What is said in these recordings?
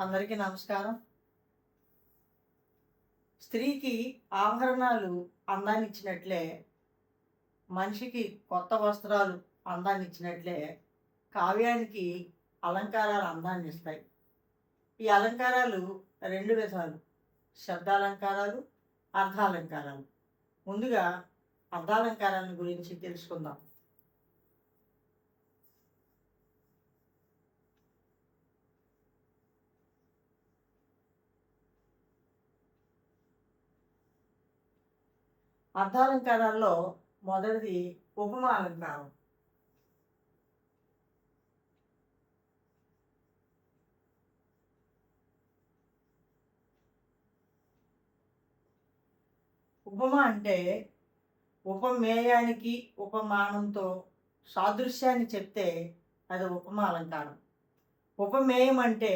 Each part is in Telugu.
అందరికీ నమస్కారం. స్త్రీకి ఆభరణాలు అందాన్నిచ్చినట్లే, మనిషికి కొత్త వస్త్రాలు అందాన్నిచ్చినట్లే, కావ్యానికి అలంకారాలు అందాన్నిస్తాయి. ఈ అలంకారాలు 2 విధాలు: శబ్దాలంకారాలు, అర్థాలంకారాలు. ముందుగా అర్థాలంకారాన్ని గురించి తెలుసుకుందాం. అర్థాలంకారాల్లో మొదటిది ఉపమా అలంకారం. ఉపమ అంటే ఉపమేయానికి ఉపమానంతో సాదృశ్యాన్ని చెప్తే అది ఉపమా అలంకారం. ఉపమేయం అంటే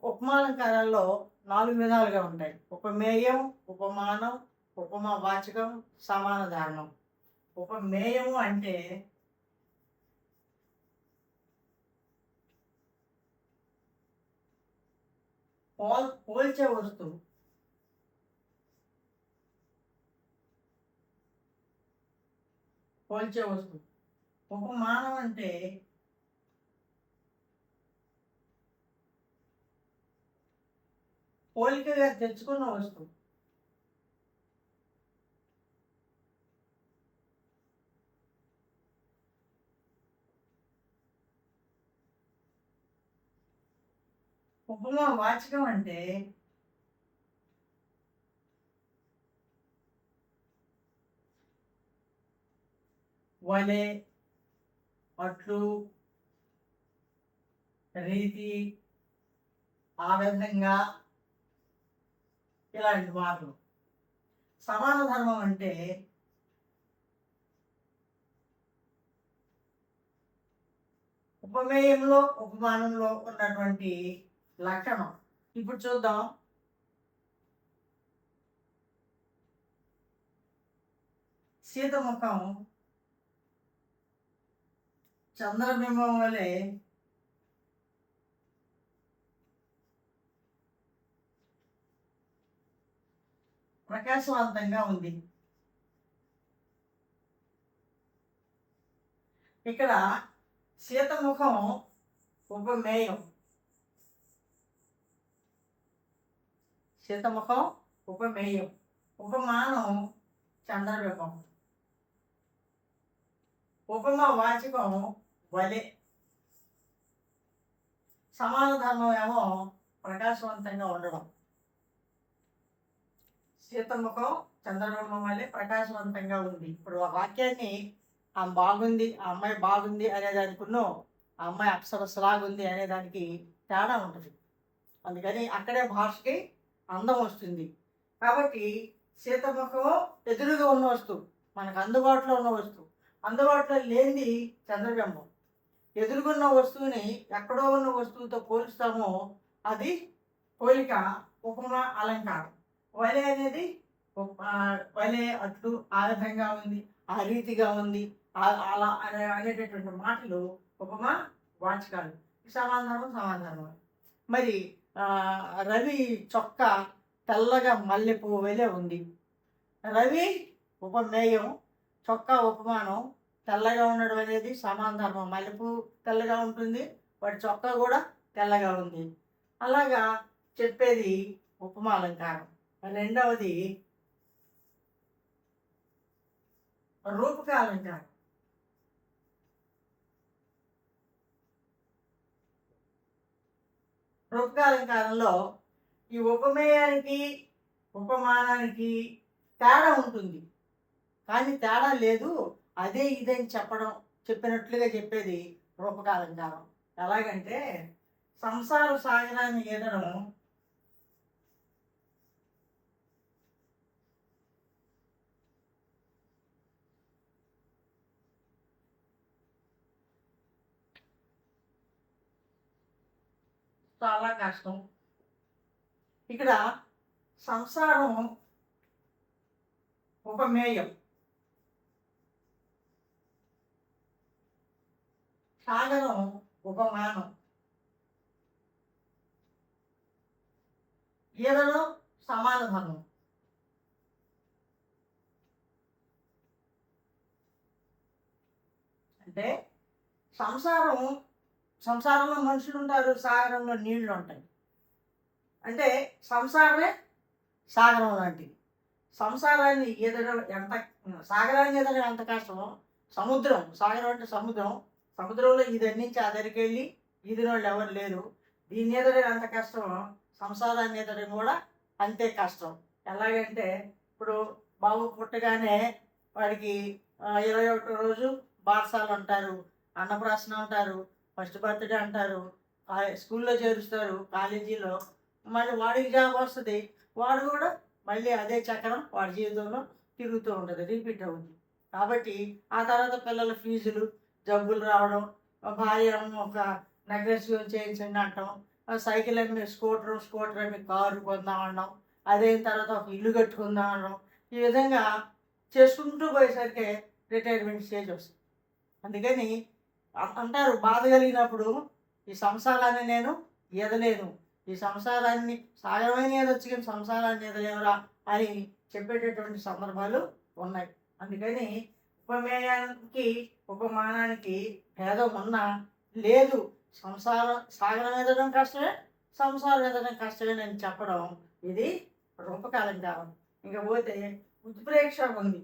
ఉపమాలంకారాల్లో 4 విధాలుగా ఉంటాయి: ఉపమేయం, ఉపమానం, ఉపమా వాచకం, సమాన ధారణం. ఉపమేయము అంటే పోల్చే వస్తువు. ఉపమానం అంటే పోలికగా తెచ్చుకున్న వస్తువు. ఉపమా వాచకం అంటే వలె, అట్లు, రీతి, ఆ విధంగా, ఇలాంటి మాటలు. సమాన ధర్మం అంటే ఉపమేయంలో ఉపమానంలో ఉన్నటువంటి లక్షణం. ఇప్పుడు చూద్దాం. సీతముఖం చంద్రబింబం వలె ప్రకాశవంతంగా ఉంది. ఇక్కడ సీతముఖం ఉపమేయం, సీతముఖం ఉపమేయం, ఉపమానం చంద్రబింబం. ఉపమా వాచకం వలె, సమాన ధర్మం ఏమో ప్రకాశవంతంగా ఉండడం. సీతముఖం చంద్రబింబం వల్లే ప్రకాశవంతంగా ఉంది. ఇప్పుడు ఆ వాక్యాన్ని ఆమె బాగుంది, ఆ అమ్మాయి బాగుంది అనేదానికున్నో ఆ అమ్మాయి అప్సరసలాగుంది అనేదానికి తేడా ఉంటుంది. అందుకని అక్కడే భాషకి అందం వస్తుంది. కాబట్టి సీతముఖం ఎదురుగా ఉన్న వస్తువు, మనకు అందుబాటులో ఉన్న వస్తువు. అందుబాటులో లేనిది చంద్రబింబం. ఎదురుగున్న వస్తువుని ఎక్కడో ఉన్న వస్తువుతో పోలుస్తామో అది పోలిక, ఉపమా అలంకారం. వలె అనేది వలె, అట్లు, ఆ విధంగా ఉంది, ఆ రీతిగా ఉంది, అలా అనేటటువంటి మాటలు ఉపమా వాచకాలు. సమాధానం. మరి రవి చొక్క తెల్లగా మల్లెపువ్వు వలె ఉంది. రవి ఉపమేయం, చొక్కా ఉపమానం. తెల్లగా ఉండడం అనేది సమాన ధర్మం. మల్లెపువ్వు తెల్లగా ఉంటుంది, వాటి చొక్కా కూడా తెల్లగా ఉంది. అలాగా చెప్పేది ఉపమా అలంకారం. రెండవది రూపక అలంకారం. రూపక అలంకారంలో ఈ ఉపమేయానికి ఉపమానానికి తేడా ఉంటుంది, కానీ తేడా లేదు, అదే ఇదని చెప్పినట్లుగా చెప్పేది రూపక అలంకారం. ఎలాగంటే సంసార సాగరాన్ని ఈదడం చాలా కష్టం. ఇక్కడ సంసారం ఉపమేయం, సాగరం ఉపమానం. ఈదడం సమాన ధర్మం. అంటే సంసారంలో మనుషులు ఉంటారు, సాగరంలో నీళ్లు ఉంటాయి. అంటే సంసారమే సాగరం లాంటిది. సంసారాన్ని ఈదడం ఎంత, సాగరాన్ని ఈదడం ఎంత కష్టమో, సాగరం అంటే సముద్రంలో ఇది నుంచి అదరికి వెళ్ళి ఈదిన వాళ్ళు ఎవరు లేరు. దీన్ని ఈదడం ఎంత కష్టమో సంసారాన్ని ఈదడం కూడా అంతే కష్టం. ఎలాగంటే ఇప్పుడు బాబు పుట్టగానే వాడికి 21 రోజు బారసాలు అంటారు, అన్నప్రాసన అంటారు, ఫస్ట్ బర్త్డే అంటారు, స్కూల్లో చేరుస్తారు, కాలేజీలో మళ్ళీ వాడికి జాబ్ వస్తుంది. వాడు కూడా మళ్ళీ అదే చక్రం వాడి జీవితంలో తిరుగుతూ ఉంటుంది, రిపీట్ అవుతుంది. కాబట్టి ఆ తర్వాత పిల్లల ఫీజులు, జబ్బులు రావడం, భార్య ఒక నెక్లెస్ చేయించండి అంటాం, సైకిల్ అమ్మి స్కూటర్ అమ్మి కారు కొందాం అనడం, అదైన తర్వాత ఒక ఇల్లు కట్టుకుందాం అనడం, ఈ విధంగా చేసుకుంటూ పోయేసరికి రిటైర్మెంట్ స్టేజ్ వస్తుంది. అందుకని అంటారు, బాధ కలిగినప్పుడు ఈ సంసారాన్ని నేను ఈదలేను, ఈ సంసారాన్ని సాగరమైన ఈదొచ్చు కానీ సంసారాన్ని ఈదలేవురా అని చెప్పేటటువంటి సందర్భాలు ఉన్నాయి. అందుకని ఉపమేయానికి ఉపమానానికి భేదం ఉన్నా లేదు. సాగరం ఎదడం కష్టమే, సంసారం ఎదడం కష్టమే అని చెప్పడం ఇది రూపకాలంకారం. ఇంకా పోతే ఉత్ప్రేక్ష ఉంది.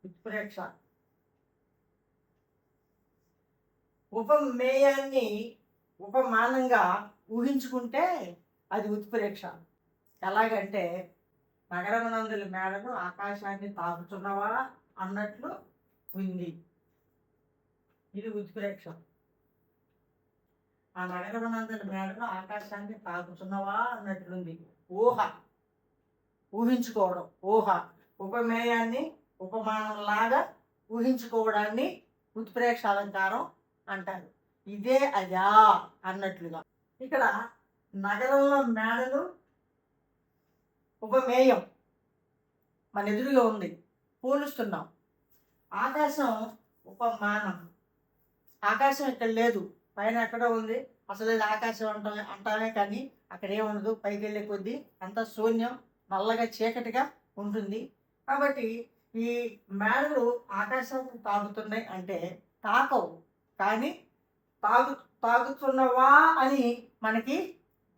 ఉత్ప్రేక్ష ఉపమేయాన్ని ఉపమానంగా ఊహించుకుంటే అది ఉత్ప్రేక్ష. ఎలాగంటే నగరమునందుల మేడలు ఆకాశాన్ని తాకుతున్నవా అన్నట్లు ఉంది, ఇది ఉత్ప్రేక్ష. ఆ నగరమునందుల మేడలు ఆకాశాన్ని తాకుతున్నవా అన్నట్లుంది. ఊహించుకోవడం, ఉపమేయాన్ని ఉపమానంలాగా ఊహించుకోవడాన్ని ఉత్ప్రేక్ష అలంకారం అంటారు. ఇదే అదా అన్నట్లుగా ఇక్కడ నగరంలో మేడలు ఉపమేయం మన ఎదురుగా ఉంది, పోలుస్తున్నాం. ఆకాశం ఉపమానం. ఆకాశం ఇక్కడ లేదు, పైన ఎక్కడో ఉంది. అసలు ఇది ఆకాశం అంటామే కానీ అక్కడ ఏముండదు. పైకి వెళ్ళే కొద్దీ అంత శూన్యం, నల్లగా చీకటిగా ఉంటుంది. కాబట్టి ఈ మేడలు ఆకాశాన్ని తాగుతున్నాయి అంటే తాకవు, కానీ తాగుతున్నవా అని మనకి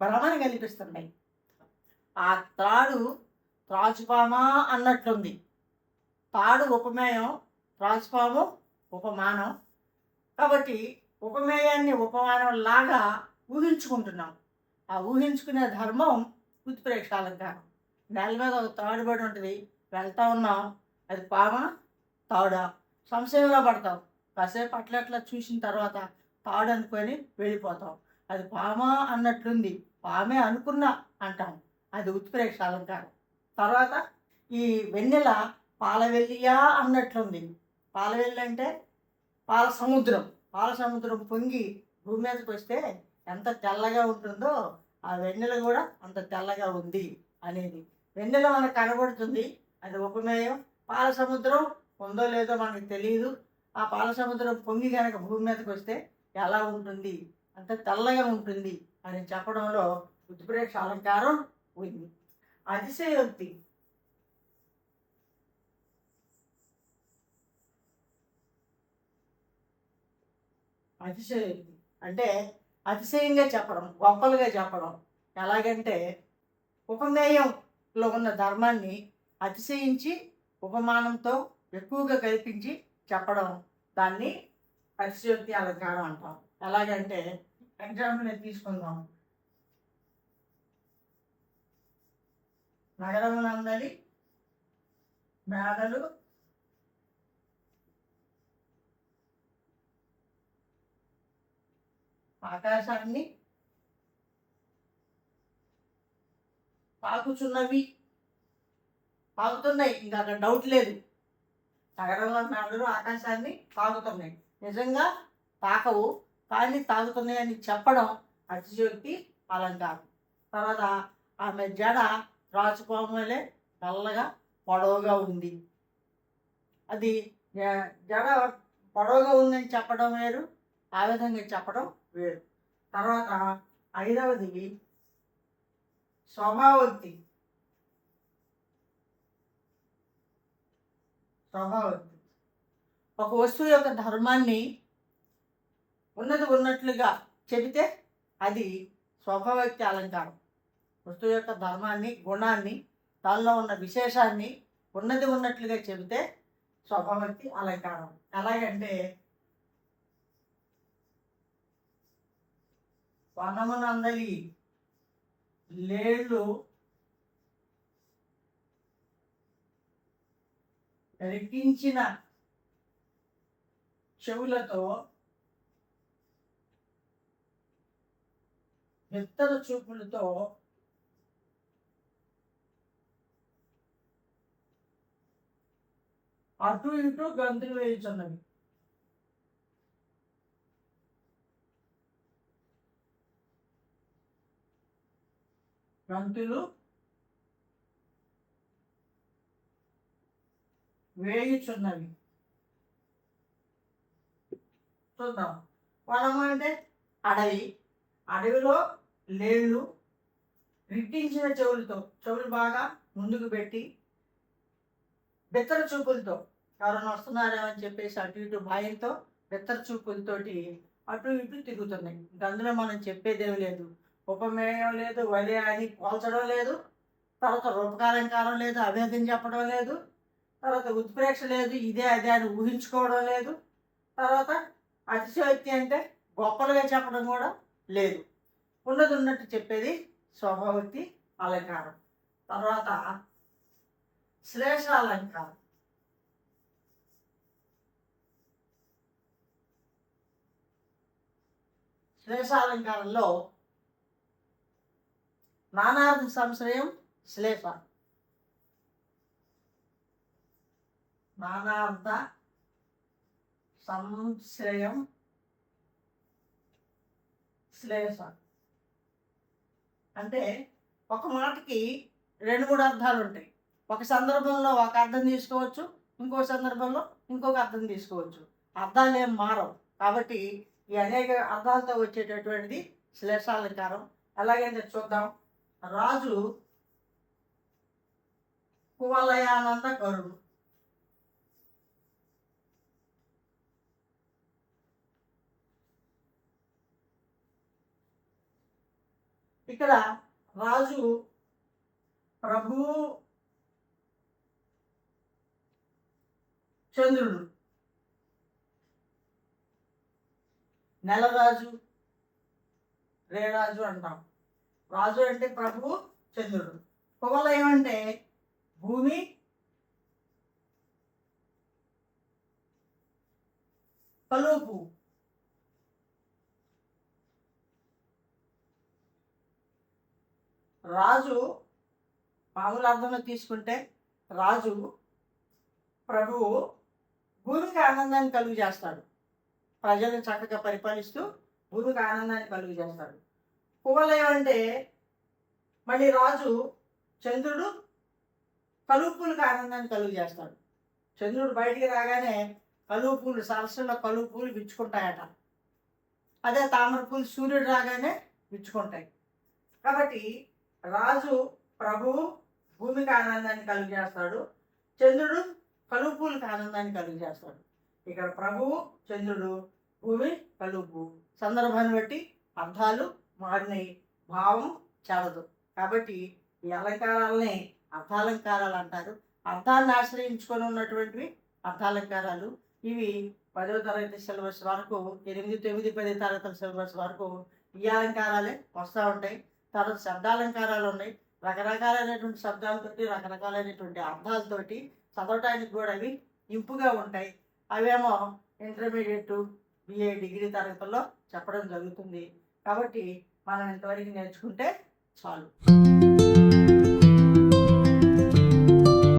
భ్రమని కనిపిస్తున్నాయి. ఆ త్రాచుపామా అన్నట్లుంది. తాడు ఉపమేయం, త్రాచుపాము ఉపమానం. కాబట్టి ఉపమేయాన్ని ఉపమానం లాగా ఊహించుకుంటున్నాం. ఆ ఊహించుకునే ధర్మం ఉత్ప్రేక్ష అలంకారం. నేల మీద ఒక తాడు పడి ఉంటుంది, వెళ్తా ఉన్నాం, అది పామా తాడా సంశయంలో పడతాం. కాసేపు అట్లా చూసిన తర్వాత తాడు అనుకొని వెళ్ళిపోతాం. అది పామా అన్నట్లుంది, పామే అనుకున్నా అంటాం, అది ఉత్ప్రేక్ష అలంకారం. తర్వాత ఈ వెన్నెల పాలవెల్లియా అన్నట్లుంది. పాలవెల్లి అంటే పాల సముద్రం పొంగి భూమి మీదకి వస్తే ఎంత తెల్లగా ఉంటుందో ఆ వెన్నెల కూడా అంత తెల్లగా ఉంది అనేది. వెన్నెల మనకు కనబడుతుంది, అది ఉపమేయం. పాల సముద్రం ఉందో లేదో మనకు తెలియదు. ఆ పాల సముద్రం పొంగి కనుక భూమి మీదకి వస్తే ఎలా ఉంటుంది, అంత తెల్లగా ఉంటుంది అని చెప్పడంలో ఉత్ప్రేక్ష అలంకారం ఉంది. అతిశయోక్తి. అతిశయోక్తి అంటే అతిశయంగా చెప్పడం, గొప్పలుగా చెప్పడం. ఎలాగంటే ఉపమేయంలో ఉన్న ధర్మాన్ని అతిశయించి ఉపమానంతో ఎక్కువగా కల్పించి చెప్పడం, దాన్ని అతిశయోక్తి అలంకారం అంటాం. ఎలాగంటే ఎగ్జాంపుల్ తీసుకుందాం. నగరమునందలి మేడలు ఆకాశాన్ని తాకుతున్నాయి. ఇంకా అక్కడ డౌట్ లేదు, నగరంలో మేడలు ఆకాశాన్ని తాకుతున్నాయి. నిజంగా తాకవు, కానీ తాకుతున్నాయి అని చెప్పడం అతిశయోక్తి అలంకారం. తర్వాత ఆమె జడ రాచుకోవడం వల్లే నల్లగా పొడవుగా ఉంది. అది జడ పొడవుగా ఉందని చెప్పడం వేరు, ఆ విధంగా చెప్పడం వేరు. తర్వాత ఐదవది స్వభావోక్తి. స్వభావోక్తి ఒక వస్తువు యొక్క ధర్మాన్ని ఉన్నట్లుగా చెబితే అది స్వభావోక్తి అలంకారం. వస్తువు యొక్క ధర్మాన్ని, గుణాన్ని, దానిలో ఉన్న విశేషాన్ని ఉన్నట్లుగా చెబితే స్వభావోక్తి అలంకారం. ఎలాగంటే వనమునందలి లేళ్ళు రెక్కించిన చెవులతో బిత్తర చూపులతో అటు ఇటు గంతులు వేయుచున్నవి. గంతులు వేయుచున్నవి. చూద్దాం. వనము అంటే అడవి. అడవిలో లేళ్ళు రిట్టించిన చెవులు బాగా ముందుకు పెట్టి బెత్తర చూపులతో ఎవరైనా వస్తున్నారేమని చెప్పేసి అటు ఇటు భయంతో బెత్తర చూపులతోటి అటు ఇటు తిరుగుతున్నాయి. అందులో మనం చెప్పేదేమి లేదు, ఉపమేయం లేదు, వలి అని పోల్చడం లేదు, తర్వాత రూపకాలంకారం లేదు, అభేదం చెప్పడం లేదు, తర్వాత ఉత్ప్రేక్ష లేదు, ఇదే అదే అని ఊహించుకోవడం లేదు, తర్వాత అతిశయోక్తి అంటే గొప్పలుగా చెప్పడం కూడా లేదు. ఉన్నట్టు చెప్పేది స్వభావోక్తి అలంకారం. తర్వాత శ్లేషాలంకారం. శ్లేషాలంకారంలో నానార్థ సంశ్రయం శ్లేష. నానార్థ సంశ్రయం శ్లేష అంటే ఒక మాటకి 2-3 అర్థాలు ఉంటాయి. ఒక సందర్భంలో ఒక అర్థం తీసుకోవచ్చు, ఇంకో సందర్భంలో ఇంకొక అర్థం తీసుకోవచ్చు. అర్థాలు ఏం మారవు. కాబట్టి ఈ అనేక అర్థాలతో వచ్చేటటువంటిది శ్లేషాలంకారం. ఎలాగైతే చూద్దాం. రాజు కువలయానంద కరుడు. ఇక్కడ రాజు ప్రభువు చంద్రుడు. నెలరాజు రేరాజు అంటాం. రాజు అంటే ప్రభువు, చంద్రుడు. కువలయం అంటే భూమి, కలుపు. రాజు మామూలు అర్థంలో తీసుకుంటే రాజు ప్రభువు భూమికి ఆనందాన్ని కలుగు చేస్తాడు. ప్రజలను చక్కగా పరిపాలిస్తూ భూమికి ఆనందాన్ని కలుగు చేస్తాడు. కువలయం అంటే మళ్ళీ రాజు చంద్రుడు కలుపులకు ఆనందాన్ని కలుగు చేస్తాడు. చంద్రుడు బయటికి రాగానే కలువ పూలు, సరస్సులో కలువ పూలు విచ్చుకుంటాయట. అదే తామర పూలు సూర్యుడు రాగానే విచ్చుకుంటాయి. కాబట్టి రాజు ప్రభువు భూమికి ఆనందాన్ని కలుగు చేస్తాడు, చంద్రుడు కలువ పూలకు ఆనందాన్ని కలుగు చేస్తాడు. ఇక్కడ ప్రభువు, చంద్రుడు, భూమి, కలుపు సందర్భాన్ని బట్టి అర్థాలు మారినాయి, భావం చాలదు. కాబట్టి ఈ అలంకారాలని అర్థాలంకారాలు అంటారు. అర్థాన్ని ఆశ్రయించుకొని ఉన్నటువంటివి అర్థాలంకారాలు. ఇవి 10వ తరగతి సిలబస్ వరకు, 8, 9, 10 తరగతుల సిలబస్ వరకు ఈ అలంకారాలే వస్తూ ఉంటాయి. తర్వాత శబ్దాలంకారాలు ఉన్నాయి. రకరకాలైనటువంటి శబ్దాలతోటి, రకరకాలైనటువంటి అర్థాలతోటి చదవటానికి కూడా అవి ఇంపుగా ఉంటాయి. అవేమో ఇంటర్మీడియట్, BA డిగ్రీ తరగతుల్లో చెప్పడం జరుగుతుంది. కాబట్టి మనం ఇంతవరకు నేర్చుకుంటే చాలు.